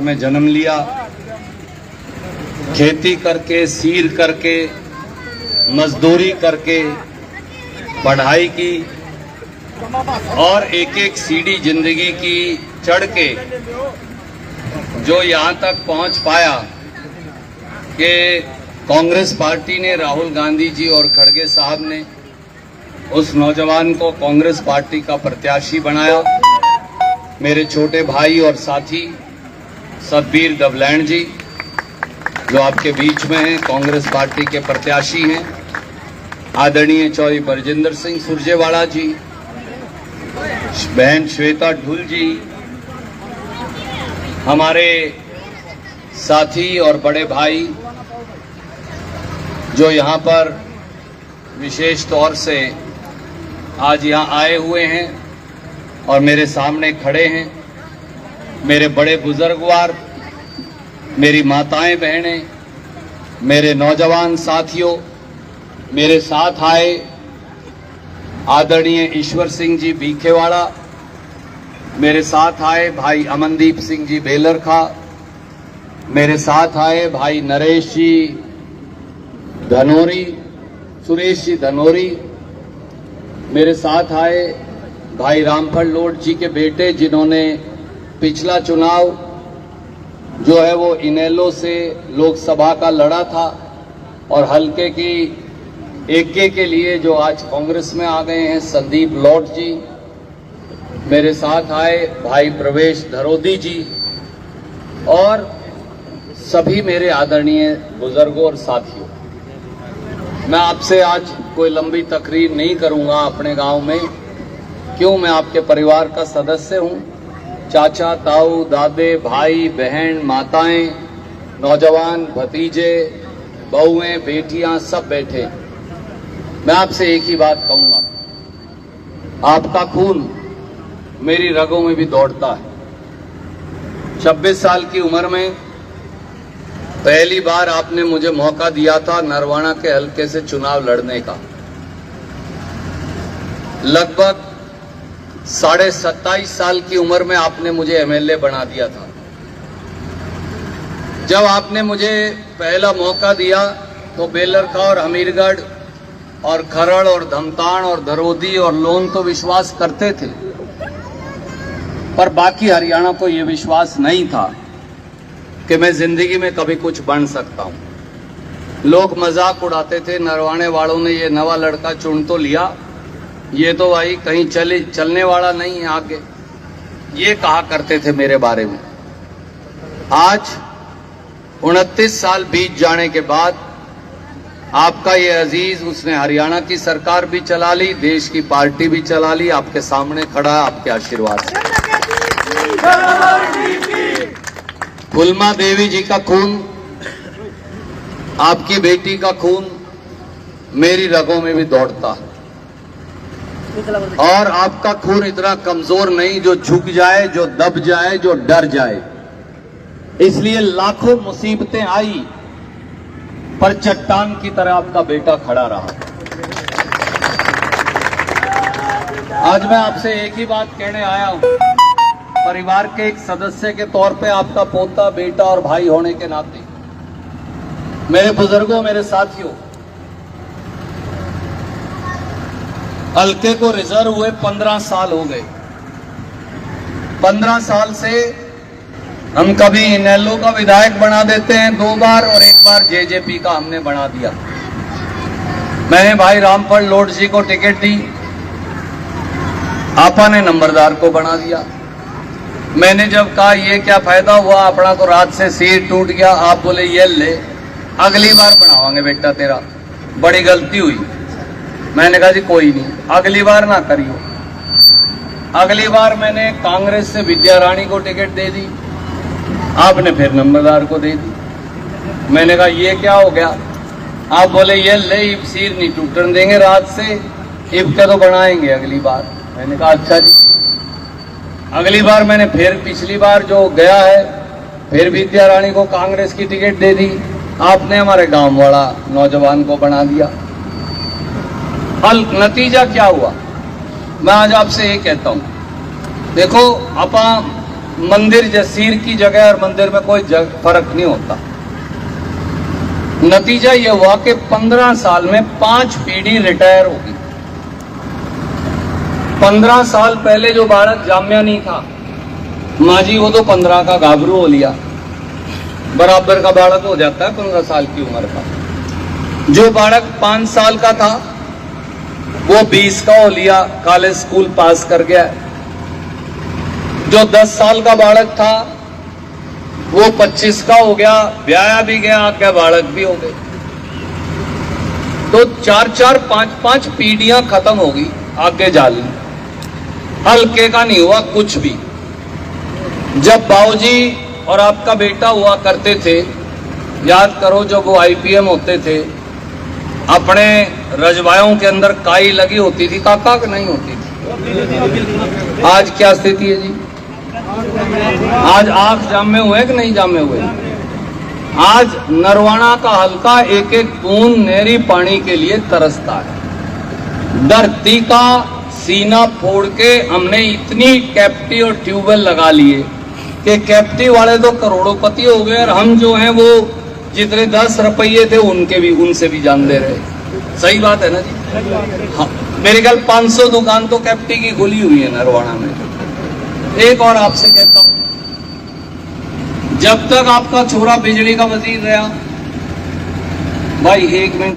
में जन्म लिया, खेती करके, सीर करके, मजदूरी करके पढ़ाई की और एक एक सीढ़ी जिंदगी की चढ़ के जो यहाँ तक पहुँच पाया कि कांग्रेस पार्टी ने, राहुल गांधी जी और खड़गे साहब ने उस नौजवान को कांग्रेस पार्टी का प्रत्याशी बनाया। मेरे छोटे भाई और साथी सतबीर डबलैंड जी जो आपके बीच में हैं, कांग्रेस पार्टी के प्रत्याशी हैं। आदरणीय चौधरी बरजिंदर सिंह सुरजेवाला जी, बहन श्वेता ढुल जी, हमारे साथी और बड़े भाई जो यहाँ पर विशेष तौर से आज यहाँ आए हुए हैं और मेरे सामने खड़े हैं, मेरे बड़े बुजुर्गवार, मेरी माताएं बहनें, मेरे नौजवान साथियों, मेरे साथ आए आदरणीय ईश्वर सिंह जी बीखेवाड़ा, मेरे साथ आए भाई अमनदीप सिंह जी बेलरखा, मेरे साथ आए भाई नरेश जी धनोरी, सुरेश जी धनोरी, मेरे साथ आए भाई रामफल लोट जी के बेटे जिन्होंने पिछला चुनाव जो है वो इनेलो से लोकसभा का लड़ा था और हल्के की एके के लिए जो आज कांग्रेस में आ गए हैं, संदीप लौट जी। मेरे साथ आए भाई प्रवेश धरोदी जी और सभी मेरे आदरणीय बुजुर्गों और साथियों। मैं आपसे आज कोई लंबी तकरीर नहीं करूंगा अपने गांव में, क्यों, मैं आपके परिवार का सदस्य हूं। चाचा, ताऊ, दादे, भाई, बहन, माताएं, नौजवान, भतीजे, बहुएं, बेटियां सब बैठे। मैं आपसे एक ही बात कहूंगा, आपका खून मेरी रगों में भी दौड़ता है। 26 साल की उम्र में पहली बार आपने मुझे मौका दिया था नरवाना के हल्के से चुनाव लड़ने का। लगभग 27.5 साल की उम्र में आपने मुझे एमएलए बना दिया था। जब आपने मुझे पहला मौका दिया तो बेलरखा और हमीरगढ़ और खरड़ और धमतान और धरोदी और लोन तो विश्वास करते थे, पर बाकी हरियाणा को यह विश्वास नहीं था कि मैं जिंदगी में कभी कुछ बन सकता हूं। लोग मजाक उड़ाते थे, नरवाने वालों ने ये नवा लड़का चुन तो लिया, ये तो भाई कहीं चलने वाला नहीं है आगे, ये कहा करते थे मेरे बारे में। आज 29 साल बीत जाने के बाद आपका ये अजीज, उसने हरियाणा की सरकार भी चला ली, देश की पार्टी भी चला ली, आपके सामने खड़ा है आपके आशीर्वाद से। फुलमा देवी जी का खून, आपकी बेटी का खून मेरी रगों में भी दौड़ता है और आपका खून इतना कमजोर नहीं जो झुक जाए, जो दब जाए, जो डर जाए। इसलिए लाखों मुसीबतें आई पर चट्टान की तरह आपका बेटा खड़ा रहा। आज मैं आपसे एक ही बात कहने आया हूं, परिवार के एक सदस्य के तौर पे, आपका पोता, बेटा और भाई होने के नाते, मेरे बुजुर्गों, मेरे साथियों, हल्के को रिजर्व हुए 15 साल हो गए। 15 साल से हम कभी इनेलो का विधायक बना देते हैं 2 बार और 1 बार जेजेपी का हमने बना दिया। मैंने भाई रामफल लोट जी को टिकट दी, आपा ने नंबरदार को बना दिया। मैंने जब कहा ये क्या फायदा हुआ, अपना तो रात से सिर टूट गया, आप बोले ये ले, अगली बार बनावांगे बेटा तेरा, बड़ी गलती हुई। मैंने कहा जी कोई नहीं, अगली बार ना करियो। अगली बार मैंने कांग्रेस से विद्या रानी को टिकट दे दी, आपने फिर नंबरदार को दे दी। मैंने कहा ये क्या हो गया, आप बोले ये ले, इब सिर नहीं टूटने देंगे रात से, इब के तो बनाएंगे अगली बार। मैंने कहा अच्छा जी। अगली बार मैंने फिर, पिछली बार जो गया है, फिर विद्या रानी को कांग्रेस की टिकट दे दी, आपने हमारे गांव वाला नौजवान को बना दिया। हल नतीजा क्या हुआ? मैं आज आपसे ये कहता हूं, देखो अपा मंदिर जसीर की जगह और मंदिर में कोई फर्क नहीं होता। नतीजा ये हुआ कि 15 साल में 5 पीढ़ी रिटायर होगी। 15 साल पहले जो बालक जामिया नहीं था, माजी वो तो 15 का गाभरू हो लिया, बराबर का बालक हो जाता है 15 साल की उम्र का। जो बालक 5 साल का था वो 20 का हो लिया, कॉलेज स्कूल पास कर गया। जो 10 साल का बालक था वो 25 का हो गया, ब्याया भी गया, आगे बालक भी हो गए। तो 4-4, 5-5 पीढ़ियां खत्म हो गई आगे जाली। हल्के का नहीं हुआ कुछ भी। जब बाबूजी और आपका बेटा हुआ करते थे, याद करो जब वो आईपीएम होते थे, अपने रजवायों के अंदर काई लगी होती थी काका कि नहीं होती थी? आज क्या स्थिति है जी? आज आंख जामे हुए कि नहीं जामे हुए? आज नरवाना का हल्का एक एक बूंद नहरी पानी के लिए तरसता है। धरती का सीना फोड़ के हमने इतनी कैप्टी और ट्यूबवेल लगा लिए कि कैप्टी वाले तो करोड़ोंपति हो गए और हम जो हैं वो जितने 10 रुपये थे उनसे भी जान दे रहे। सही बात है ना जी? हाँ, मेरे ख्याल 500 दुकान तो कैप्टी की खुली हुई है नरवाना में। एक और आपसे कहता हूं, जब तक आपका छोरा बिजली का वजीर रहा, भाई 1 मिनट